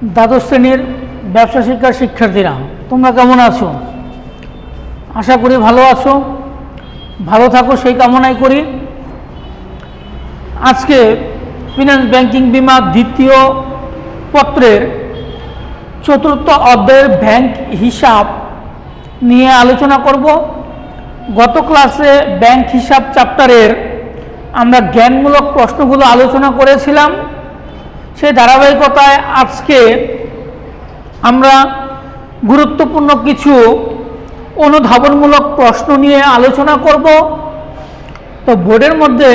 দ্বাদশ শ্রেণীর ব্যবসা শিক্ষার শিক্ষার্থীরা, তোমরা কেমন আছো? আশা করি ভালো আছো, ভালো থাকো সেই কামনাই করি। আজকে ফিনান্স ব্যাংকিং বিমা দ্বিতীয় পত্রের চতুর্থ অধ্যায়ের ব্যাংক হিসাব নিয়ে আলোচনা করব। গত ক্লাসে ব্যাংক হিসাব চ্যাপ্টারের আমরা জ্ঞানমূলক প্রশ্নগুলো আলোচনা করেছিলাম। সেই ধারাবাহিকতায় আজকে আমরা গুরুত্বপূর্ণ কিছু অনুধাবনমূলক প্রশ্ন নিয়ে আলোচনা করব। তো বোর্ডের মধ্যে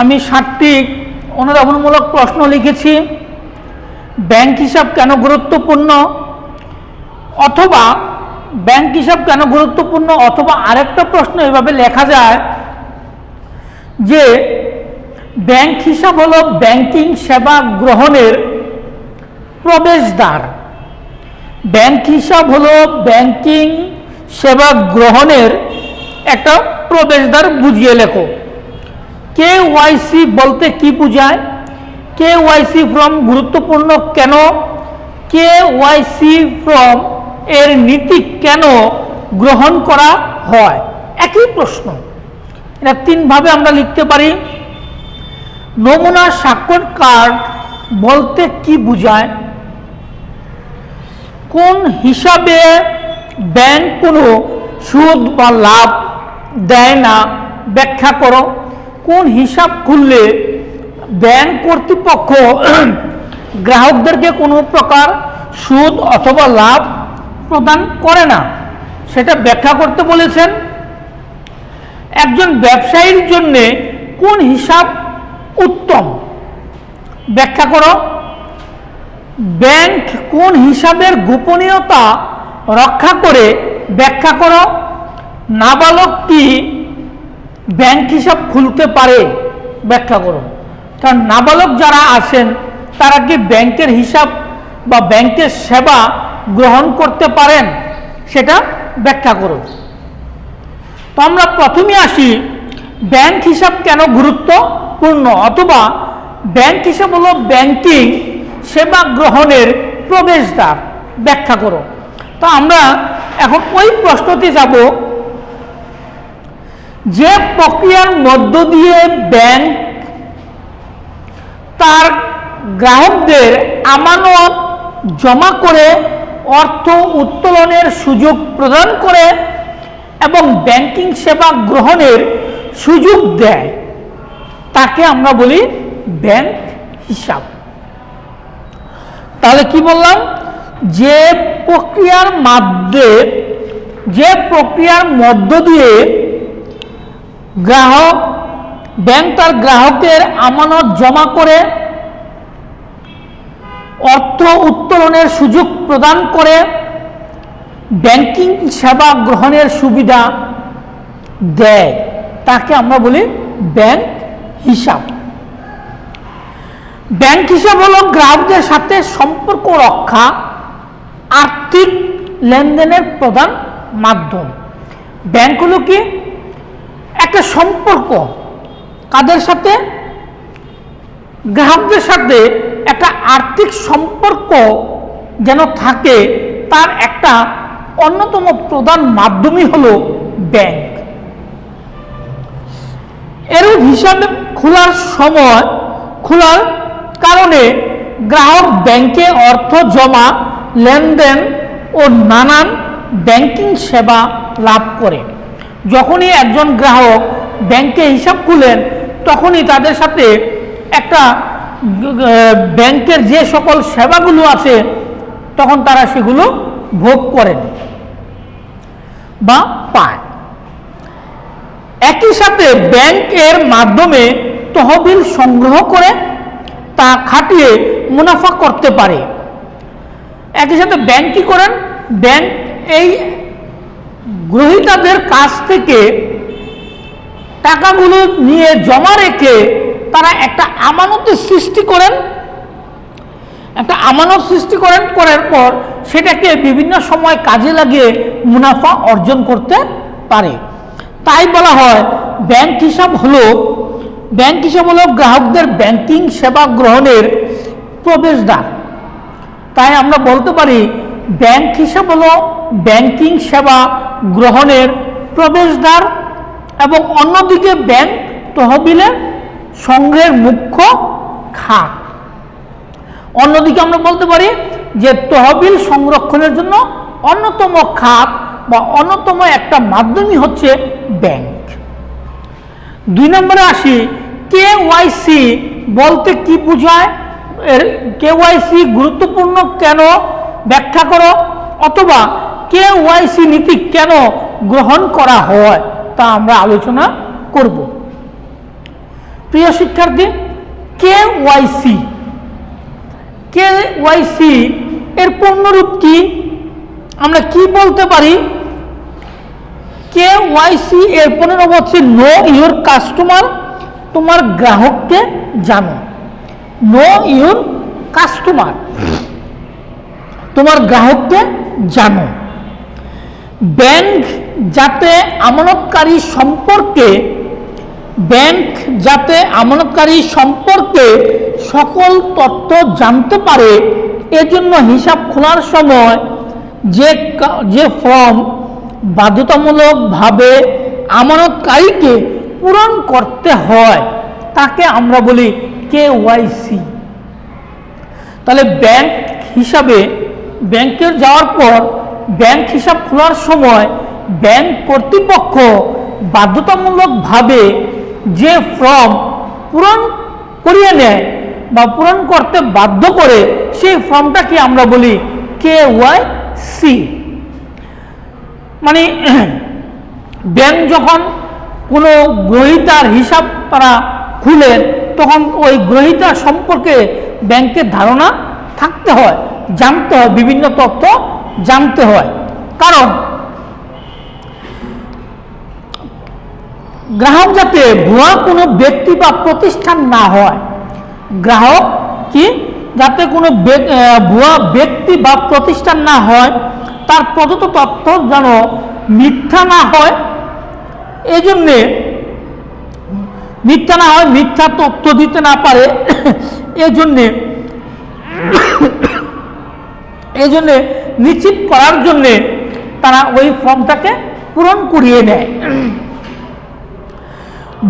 আমি 7টি অনুধাবনমূলক প্রশ্ন লিখেছি। ব্যাংক হিসাব কেন গুরুত্বপূর্ণ, অথবা ব্যাংক হিসাব কেন গুরুত্বপূর্ণ, অথবা আরেকটা প্রশ্ন এভাবে লেখা যায় যে ব্যাংক হিসাব হলো ব্যাংকিং সেবা গ্রহণের প্রবেশদ্বার। ব্যাংক হিসাব হলো ব্যাংকিং সেবা গ্রহণের একটা প্রবেশদ্বার, বুঝিয়ে লেখো। কেওয়াইসি বলতে কি বোঝায়? কেওয়াইসি ফর্ম গুরুত্বপূর্ণ কেন? কেওয়াইসি ফর্ম এর নীতি কেন গ্রহণ করা হয়? একই প্রশ্ন, এটা 3 ভাবে আমরা লিখতে পারি। নমুনা স্বাক্ষর কার্ড বলতে কি বোঝায়? কোন হিসাবে ব্যাংক কোনো সুদ বা লাভ দেয় না, ব্যাখ্যা করো। কোন হিসাব খুললে ব্যাংক কর্তৃপক্ষ গ্রাহকদেরকে কোনো প্রকার সুদ অথবা লাভ প্রদান করে না, সেটা ব্যাখ্যা করতে বলেছেন। একজন ব্যবসায়ীর জন্য কোন হিসাব উত্তম, ব্যাখ্যা করো। ব্যাংক কোন হিসাবের গোপনীয়তা রক্ষা করে, ব্যাখ্যা করো। নাবালক কি ব্যাংক হিসাব খুলতে পারে, ব্যাখ্যা করো। কারণ নাবালক যারা আছেন তারা কি ব্যাংকের হিসাব বা ব্যাংকের সেবা গ্রহণ করতে পারেন, সেটা ব্যাখ্যা করো। তো আমরা প্রথমে আসি ব্যাংক হিসাব কেন গুরুত্বপূর্ণ, অথবা ব্যাংক হিসাব হলো ব্যাংকিং সেবা গ্রহণের প্রবেশদ্বার, ব্যাখ্যা করো। তো আমরা এখন ওই প্রশ্নতে যাব, যে প্রক্রিয়ার মধ্য দিয়ে ব্যাংক তার গ্রাহকদের আমানত জমা করে অর্থ উত্তোলনের সুযোগ প্রদান করে এবং ব্যাংকিং সেবা গ্রহণের সুযোগ দেয়, তাকে আমরা বলি ব্যাংক হিসাব। তাহলে কি বললাম? যে প্রক্রিয়ার মধ্য দিয়ে ব্যাংক তার গ্রাহকের আমানত জমা করে অর্থ উত্তোলনের সুযোগ প্রদান করে ব্যাংকিং সেবা গ্রহণের সুবিধা দেয়, তাকে আমরা বলি ব্যাংক হিসাব। ব্যাংক হিসাব হলো গ্রাহকদের সাথে সম্পর্ক রক্ষা, আর্থিক লেনদেনের প্রধান মাধ্যম। ব্যাংক হলো কি একটা সম্পর্ক, কাদের সাথে? গ্রাহকদের সাথে একটা আর্থিক সম্পর্ক যেন থাকে, তার একটা অন্যতম প্রধান মাধ্যমই হলো ব্যাংক। এরূপ হিসাবে খোলার কারণে গ্রাহক ব্যাংকে অর্থ জমা, লেনদেন ও নানান ব্যাংকিং সেবা লাভ করে। যখনই একজন গ্রাহক ব্যাংকে হিসাব খুলেন, তখনই তাদের সাথে একটা ব্যাংকের যে সকল সেবাগুলো আছে তখন তারা সেগুলো ভোগ করেন বা পায়। একই সাথে ব্যাংকের মাধ্যমে তহবিল সংগ্রহ করে তা খাটিয়ে মুনাফা করতে পারে। একই সাথে ব্যাংক কি করেন? ব্যাংক এই গ্রহীতাদের কাছ থেকে টাকাগুলো নিয়ে জমা রেখে তারা একটা আমানতের সৃষ্টি করেন। করার পর সেটাকে বিভিন্ন সময় কাজে লাগিয়ে মুনাফা অর্জন করতে পারে। তাই বলা হয় ব্যাংক হিসাব হলো গ্রাহকদের ব্যাংকিং সেবা গ্রহণের প্রবেশদ্বার। তাই আমরা বলতে পারি ব্যাংক হিসাব হলো ব্যাংকিং সেবা গ্রহণের প্রবেশদ্বার এবং অন্যদিকে ব্যাংক তহবিলের সংগ্রহের মুখ্য খাত। অন্যদিকে আমরা বলতে পারি যে তহবিল সংরক্ষণের জন্য অন্যতম খাত বা অন্যতম একটা মাধ্যমই হচ্ছে ব্যাংক। 2 নম্বরে আসি, কেওয়াইসি বলতে কি বোঝায়, কেওয়াইসি গুরুত্বপূর্ণ কেন ব্যাখ্যা করো, অথবা কেওয়াইসি নীতি কেন গ্রহণ করা হয় তা আমরা আলোচনা করব। প্রিয় শিক্ষার্থী, কেওয়াইসি এর পূর্ণরূপ কি, আমরা কি বলতে পারি? কেওয়াইসি এর পূর্ণরূপ হচ্ছে নো ইউর কাস্টমার, তোমার গ্রাহককে জানো। নো ইউর কাস্টমার, তোমার গ্রাহককে জানো। ব্যাংক যাতে আমানতকারী সম্পর্কে সকল তথ্য জানতে পারে, এজন্য হিসাব খোলার সময় যে ফর্ম বাধ্যতামূলকভাবে আমানতকারীকে পূরণ করতে হয় তাকে আমরা বলি কেওয়াইসি। তাহলে ব্যাংকে যাওয়ার পর ব্যাংক হিসাব খোলার সময় ব্যাংক কর্তৃপক্ষ বাধ্যতামূলকভাবে যে ফর্ম পূরণ করিয়ে নেয় বা পূরণ করতে বাধ্য করে, সেই ফর্মটাকে আমরা বলি কেওয়াইসি। মানে ব্যাংক যখন কোনো গ্রহীতার হিসাব তারা খুলেন, তখন ওই গ্রহীতা সম্পর্কে ব্যাংকের ধারণা থাকতে হয়, জানতে হয়, বিভিন্ন তথ্য জানতে হয়। কারণ গ্রাহক যাতে ভুয়া কোনো ব্যক্তি বা প্রতিষ্ঠান না হয়, গ্রাহক কি যাতে কোনো ভুয়া ব্যক্তি বা প্রতিষ্ঠান না হয়, তার প্রদত্ত তথ্য যেন মিথ্যা না হয়, এজন্যে মিথ্যা তথ্য দিতে না পারে, এজন্যে নিশ্চিত করার জন্যে তারা ওই ফর্মটাকে পূরণ করিয়ে নেয়।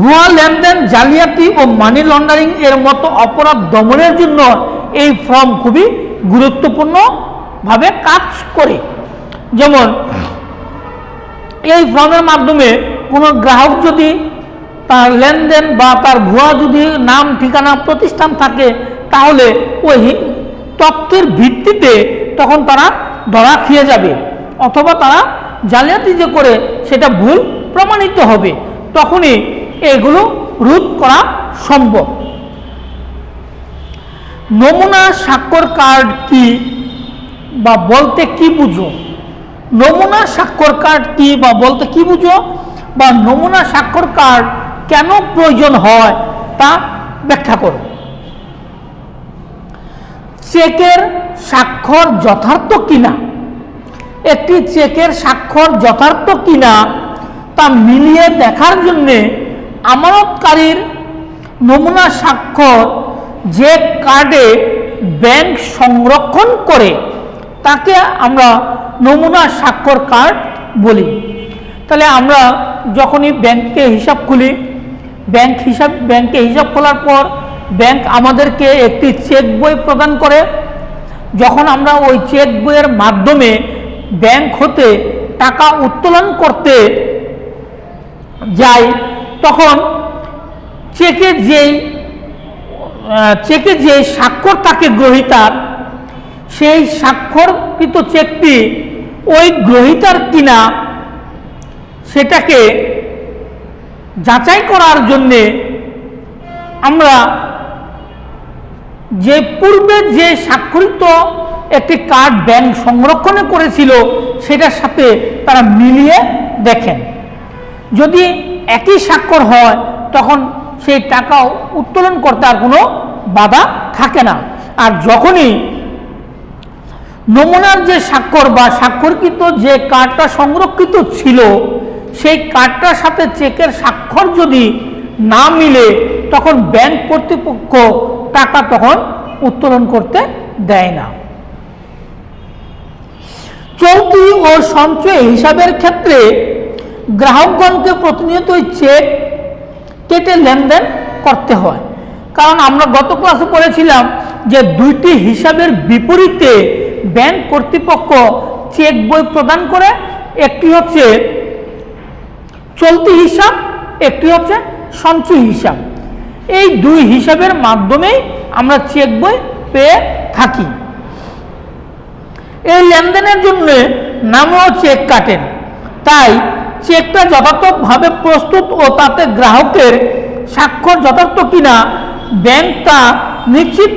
ভুয়া লেনদেন, জালিয়াতি ও মানি লন্ডারিং এর মতো অপরাধ দমনের জন্য এই ফর্ম খুবই গুরুত্বপূর্ণভাবে কাজ করে। যেমন এই ফর্মের মাধ্যমে কোনো গ্রাহক যদি তার লেনদেন বা তার ভুয়া যদি নাম, ঠিকানা, প্রতিষ্ঠান থাকে, তাহলে ওই তথ্যের ভিত্তিতে তখন তারা ধরা খেয়ে যাবে, অথবা তারা জালিয়াতি যে করে সেটা ভুল প্রমাণিত হবে, তখনই এগুলো রোধ করা সম্ভব। নমুনা স্বাক্ষর কার্ড কি বা বলতে কি বুঝো? নমুনা স্বাক্ষর কার্ড কি বা বলতে কি বুঝো, বা নমুনা স্বাক্ষর কার্ড কেন প্রয়োজন হয় তা ব্যাখ্যা করো। চেকের স্বাক্ষর যথার্থ কিনা, একটি চেকের স্বাক্ষর যথার্থ কিনা তা মিলিয়ে দেখার জন্যে আমানতকারীর নমুনা স্বাক্ষর যে কার্ডে ব্যাংক সংরক্ষণ করে তাকে আমরা নমুনা স্বাক্ষর কার্ড বলি। তাহলে আমরা যখনই ব্যাংকে হিসাব খুলি, ব্যাংকে হিসাব খোলার পর ব্যাংক আমাদেরকে একটি চেক বই প্রদান করে। যখন আমরা ওই চেক বইয়ের মাধ্যমে ব্যাংক হতে টাকা উত্তোলন করতে যাই, তখন চেকে যে স্বাক্ষর থাকে গ্রহীতার, সেই স্বাক্ষরকৃত চেকটি ওই গ্রহীতার কিনা সেটাকে যাচাই করার জন্যে আমরা যে পূর্বে যে স্বাক্ষরিত একটি কার্ড ব্যাংক সংরক্ষণে করেছিল সেটার সাথে তারা মিলিয়ে দেখেন। যদি একই স্বাক্ষর হয় তখন সেই টাকা উত্তোলন করতে আর কোনো বাধা থাকে না। আর যখনই নমুনার যে স্বাক্ষর বা স্বাক্ষরকৃত যে কার্ডটা সংরক্ষিত ছিল সেই কার্ডটার সাথে চেকের স্বাক্ষর যদি না মিলে, তখন ব্যাংক কর্তৃপক্ষ টাকা তখন উত্তোলন করতে দেয় না। চলতি ও সঞ্চয় হিসাবের ক্ষেত্রে গ্রাহকগণকে প্রতিনিয়ত চেক কেটে লেনদেন করতে হয়। কারণ আমরা গত ক্লাসে পড়েছিলাম যে দুইটি হিসাবের বিপরীতে ব্যাংক কর্তৃপক্ষ চেক বই প্রদান করে, একটি হচ্ছে চলতি হিসাব, একটি হচ্ছে সঞ্চয় হিসাব। এই দুই হিসাবের মাধ্যমেই আমরা চেক বই পেয়ে থাকি। এই লেনদেনের জন্য নামেও চেক কাটেন, তাই চেকটা যথার্থভাবে প্রস্তুত ও তাতে গ্রাহকের স্বাক্ষর যথার্থ কিনা ব্যাংক তা নিশ্চিত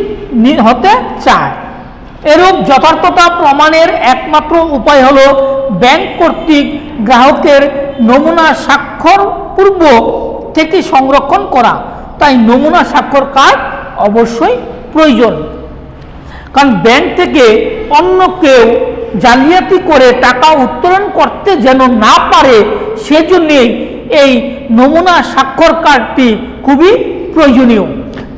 হতে চায়। এরূপ যথার্থতা প্রমাণের একমাত্র উপায় হলো ব্যাংক কর্তৃক গ্রাহকের নমুনা স্বাক্ষর পূর্ব থেকে সংরক্ষণ করা। তাই নমুনা স্বাক্ষর কার্ড অবশ্যই প্রয়োজন, কারণ ব্যাংক থেকে অন্য কেউ জালিয়াতি করে টাকা উত্তোলন করতে যেন না পারে, সেজন্যই এই নমুনা স্বাক্ষর কার্ডটি খুবই প্রয়োজনীয়।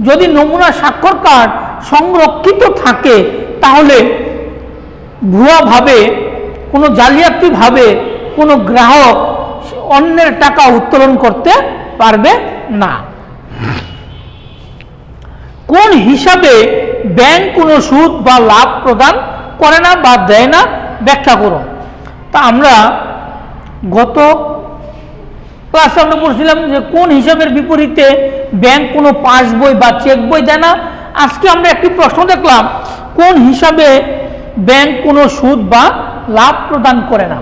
যদি নমুনা স্বাক্ষর কার্ড সংরক্ষিত থাকে তাহলে ভুয়াভাবে, কোনো জালিয়াতিভাবে কোনো গ্রাহক অন্যের টাকা উত্তোলন করতে পারবে না। কোন হিসাবে ব্যাংক কোনো সুদ বা লাভ প্রদান করে না বা দেয় না ব্যাখ্যা করুন। তা আমরা গত ক্লাসে আমরা পড়ছিলাম যে কোন হিসাবের বিপরীতে ব্যাংক কোনো পাস বই বা চেক বই দেয় না। আজকে আমরা একটি প্রশ্ন দেখলাম, কোন হিসাবে ব্যাংক কোনো সুদ বা লাভ প্রদান করে না।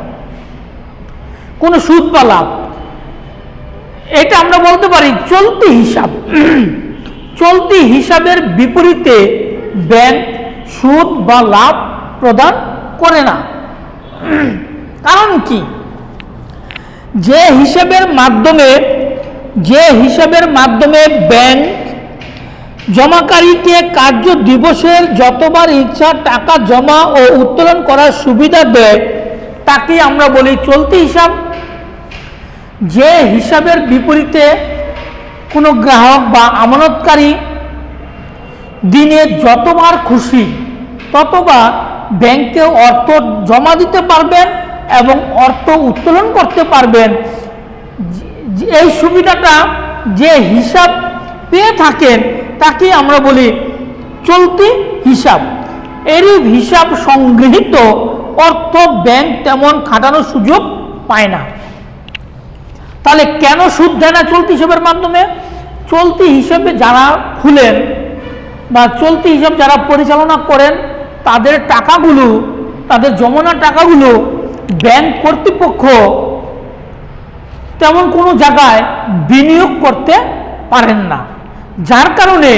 কোনো সুদ বা লাভ, এটা আমরা বলতে পারি চলতি হিসাব। চলতি হিসাবের বিপরীতে ব্যাংক সুদ বা লাভ প্রদান করে না। কারণ কি? যে হিসাবের মাধ্যমে ব্যাংক জমাকারীকে কার্য দিবসের যতবার ইচ্ছা টাকা জমা ও উত্তোলন করার সুবিধা দেয় তাকে আমরা বলি চলতি হিসাব। যে হিসাবের বিপরীতে কোনো গ্রাহক বা আমানতকারী দিনে যতবার খুশি ততবার ব্যাংকে অর্থ জমা দিতে পারবেন এবং অর্থ উত্তোলন করতে পারবেন, এই সুবিধাটা যে হিসাব পেয়ে থাকেন তাকে আমরা বলি চলতি হিসাব। এরই হিসাব সংগৃহীত অর্থ ব্যাংক তেমন খাটানোর সুযোগ পায় না। তাহলে কেন সুদ দেয় না চলতি হিসাবের মাধ্যমে? চলতি হিসাবে যারা খুলেন বা চলতি হিসাব যারা পরিচালনা করেন তাদের টাকাগুলো, তাদের জমানো টাকাগুলো ব্যাংক কর্তৃপক্ষ তেমন কোনো জায়গায় বিনিয়োগ করতে পারেন না, যার কারণে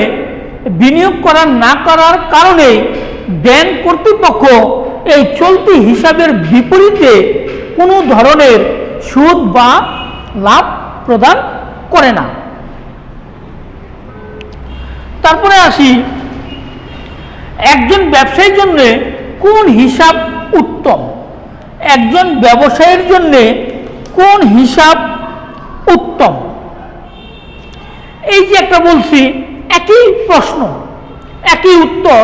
বিনিয়োগ না করার কারণে ব্যাংক কর্তৃপক্ষ এই চলতি হিসাবের বিপরীতে কোনো ধরনের সুদ বা লাভ প্রদান করে না। তারপরে আসি, একজন ব্যবসায়ীর জন্য কোন হিসাব উত্তম? একজন ব্যবসায়ীর জন্য কোন হিসাব উত্তম? এই যে একটা বলছি, একই প্রশ্ন একই উত্তর,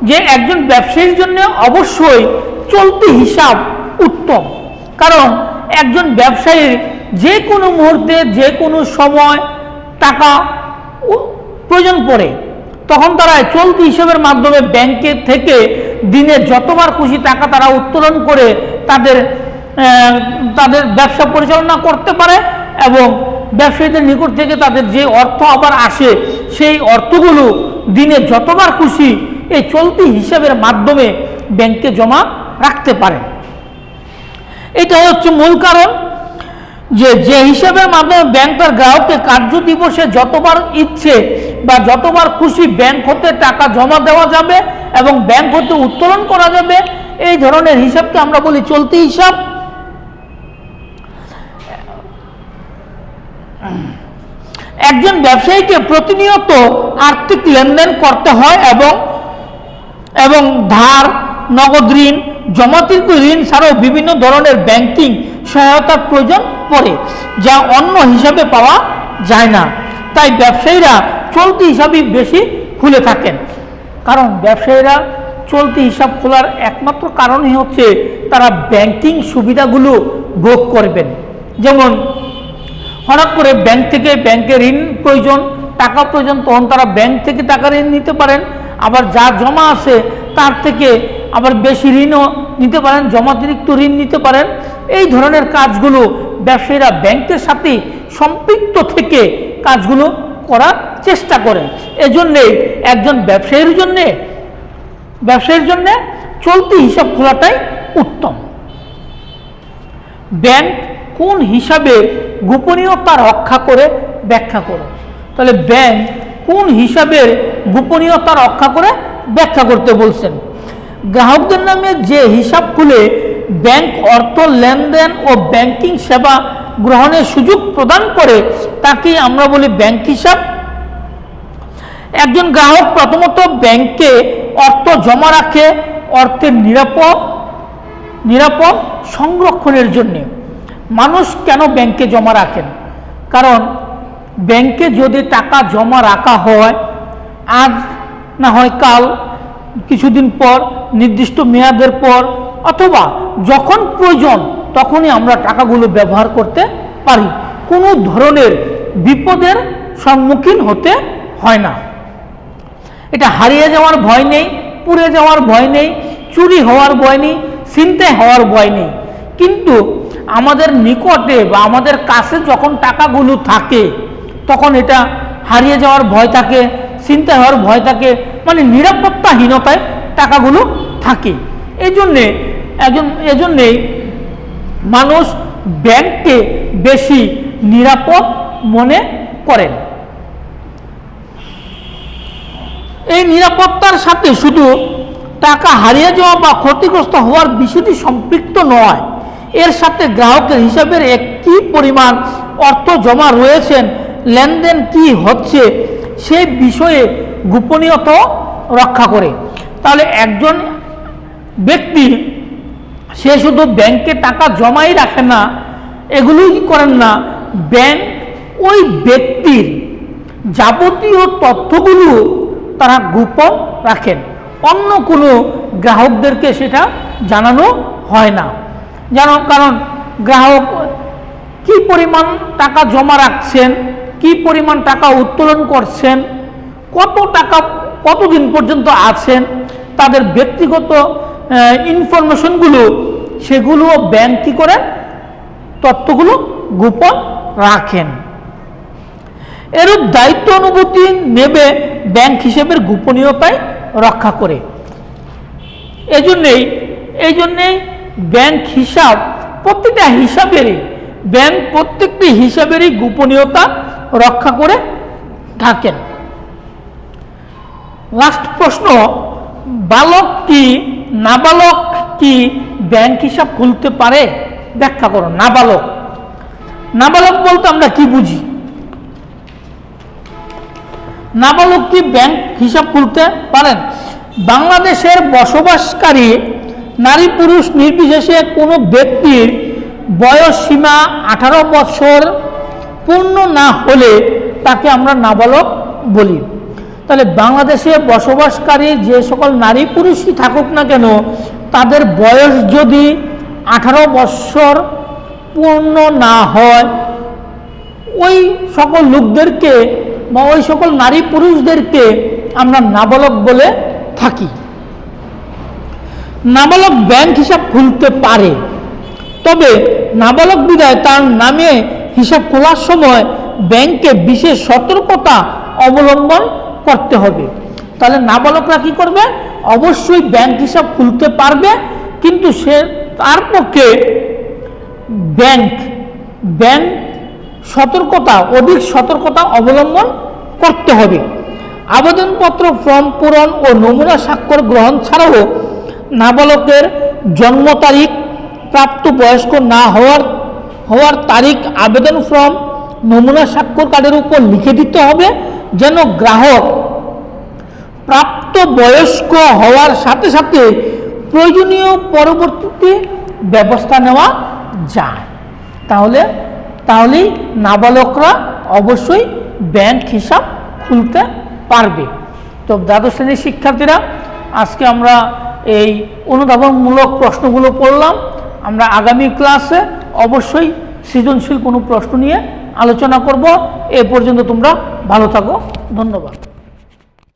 যে একজন ব্যবসায়ীর জন্য অবশ্যই চলতি হিসাব উত্তম। কারণ একজন ব্যবসায়ীর যে কোনো মুহূর্তে যে কোনো সময় টাকা প্রয়োজন পড়ে, তখন তারা চলতি হিসাবের মাধ্যমে ব্যাংকের থেকে দিনে যতবার খুশি টাকা তারা উত্তোলন করে তাদের ব্যবসা পরিচালনা করতে পারে এবং ব্যবসায়ীদের নিকট থেকে তাদের যে অর্থ আবার আসে সেই অর্থগুলো দিনে যতবার খুশি এই চলতি হিসাবের মাধ্যমে ব্যাংকে জমা রাখতে পারে। এটা হচ্ছে মূল কারণ, যে হিসাবের মাধ্যমে ব্যাংক তার গ্রাহককে কার্য দিবসে যতবার ইচ্ছে বা যতবার খুশি ব্যাংক হতে টাকা জমা দেওয়া যাবে এবং ব্যাংক হতে উত্তোলন করা যাবে, এই ধরনের হিসাবকে আমরা বলি চলতি হিসাব। একজন ব্যবসায়ীকে প্রতিনিয়ত আর্থিক লেনদেন করতে হয় এবং ধার, নগদ ঋণ, জমাতির্ক ঋণ ছাড়াও বিভিন্ন ধরনের ব্যাংকিং সহায়তার প্রয়োজন পড়ে, যা অন্য হিসাবে পাওয়া যায় না। তাই ব্যবসায়ীরা চলতি হিসাবই বেশি খুলে থাকেন, কারণ ব্যবসায়ীরা চলতি হিসাব খোলার একমাত্র কারণই হচ্ছে তারা ব্যাংকিং সুবিধাগুলো ভোগ করবেন। যেমন হঠাৎ করে ব্যাংক থেকে ব্যাংকে ঋণ প্রয়োজন, টাকা প্রয়োজন, তখন তারা ব্যাংক থেকে টাকা ঋণ নিতে পারেন। আবার যা জমা আছে তার থেকে আবার বেশি ঋণও নিতে পারেন, জমাতিরিক্ত ঋণ নিতে পারেন। এই ধরনের কাজগুলো ব্যবসায়ীরা ব্যাংকের সাথে সম্পৃক্ত থেকে কাজগুলো করার চেষ্টা করেন। এজন্যে একজন ব্যবসায়ীর জন্যে চলতি হিসাব খোলাটাই উত্তম। ব্যাংক কোন হিসাবে গোপনীয়তা রক্ষা করে ব্যাখ্যা করো। তাহলে ব্যাংক কোন হিসাবের গোপনীয়তা রক্ষা করে ব্যাখ্যা করতে বলছেন। গ্রাহকদের নামে যে হিসাব খুলে ব্যাংক অর্থ লেনদেন ও ব্যাংকিং সেবা গ্রহণের সুযোগ প্রদান করে তাকে আমরা বলি ব্যাংক হিসাব। একজন গ্রাহক প্রথমত ব্যাংকে অর্থ জমা রাখে অর্থের নিরাপদ সংরক্ষণের জন্য। মানুষ কেন ব্যাংকে জমা রাখেন? কারণ ব্যাংকে যদি টাকা জমা রাখা হয়, আজ না হয় কাল, কিছুদিন পর, নির্দিষ্ট মেয়াদের পর, অথবা যখন প্রয়োজন তখনই আমরা টাকাগুলো ব্যবহার করতে পারি। কোনো ধরনের বিপদের সম্মুখীন হতে হয় না। এটা হারিয়ে যাওয়ার ভয় নেই, পুড়ে যাওয়ার ভয় নেই, চুরি হওয়ার ভয় নেই, ছিনতাই হওয়ার ভয় নেই। কিন্তু আমাদের নিকটে বা আমাদের কাছে যখন টাকাগুলো থাকে তখন এটা হারিয়ে যাওয়ার ভয় থাকে, ছিনতাই হওয়ার ভয় থাকে, মানে নিরাপত্তাহীনতায় টাকাগুলো থাকে। এজন্যে মানুষ ব্যাংককে বেশি নিরাপদ মনে করেন। এই নিরাপত্তার সাথে শুধু টাকা হারিয়ে যাওয়া বা ক্ষতিগ্রস্ত হওয়ার বিষয়টি সম্পৃক্ত নয়, এর সাথে গ্রাহকের হিসাবের কি পরিমাণ অর্থ জমা রয়েছেন, লেনদেন কি হচ্ছে সেই বিষয়ে গোপনীয়তা রক্ষা করে। তাহলে একজন ব্যক্তি সে শুধু ব্যাংকে টাকা জমাই রাখে না, এগুলোই করেন না, ব্যাংক ওই ব্যক্তির যাবতীয় তথ্যগুলো তারা গোপন রাখেন, অন্য কোনো গ্রাহকদেরকে সেটা জানানো হয় না। কারণ গ্রাহক কি পরিমাণ টাকা জমা রাখছেন, কি পরিমাণ টাকা উত্তোলন করছেন, কত টাকা কতদিন পর্যন্ত আছেন, তাদের ব্যক্তিগত ইনফরমেশনগুলো সেগুলো ব্যাংক কি করেন, তথ্যগুলো গোপন রাখেন। এরূপ দায়িত্ব অনুভূতি নেবে ব্যাংক হিসেবের গোপনীয়তায় রক্ষা করে। এই জন্যেই ব্যাংক হিসাব প্রত্যেকটি হিসাবেরই গোপনীয়তা রক্ষা করে থাকেন। লাস্ট প্রশ্ন, বালক কি নাবালক কি ব্যাংক হিসাব খুলতে পারে? ব্যাখ্যা করো। নাবালক বলতে আমরা কি বুঝি? নাবালক কি ব্যাংক হিসাব খুলতে পারেন? বাংলাদেশের বসবাসকারী নারী পুরুষ নির্বিশেষে কোনো ব্যক্তির বয়স সীমা 18 বছর পূর্ণ না হলে তাকে আমরা নাবালক বলি। তাহলে বাংলাদেশে বসবাসকারী যে সকল নারী পুরুষই থাকুক না কেন, তাদের বয়স যদি 18 বছর পূর্ণ না হয়, ওই সকল লোকদেরকে বা ওই সকল নারী পুরুষদেরকে আমরা নাবালক বলে থাকি। নাবালক ব্যাংক হিসাব খুলতে পারে, তবে নাবালক বিধায় তার নামে হিসাব খোলার সময় ব্যাংকে বিশেষ সতর্কতা অবলম্বন করতে হবে। তাহলে নাবালকরা কি করবে? অবশ্যই ব্যাংক হিসাব খুলতে পারবে, কিন্তু তার পক্ষে ব্যাংক অধিক সতর্কতা অবলম্বন করতে হবে। আবেদনপত্র, ফর্ম পূরণ ও নমুনা স্বাক্ষর গ্রহণ ছাড়াও নাবালকের জন্ম তারিখ, প্রাপ্ত বয়স্ক না হওয়ার তারিখ আবেদন ফর্ম, নমুনা স্বাক্ষর কার্ডের উপর লিখে দিতে হবে, যেন গ্রাহক প্রাপ্ত বয়স্ক হওয়ার সাথে সাথে প্রয়োজনীয় পরবর্তী ব্যবস্থা নেওয়া যায়। তাহলেই নাবালকরা অবশ্যই ব্যাংক হিসাব খুলতে পারবে। তো দ্বাদশ শ্রেণীর শিক্ষার্থীরা, আজকে আমরা এই অনুধাবনমূলক প্রশ্নগুলো পড়লাম। আমরা আগামী ক্লাসে অবশ্যই সৃজনশীল কোনো প্রশ্ন নিয়ে আলোচনা করব। এ পর্যন্ত তোমরা ভালো থাকো, ধন্যবাদ।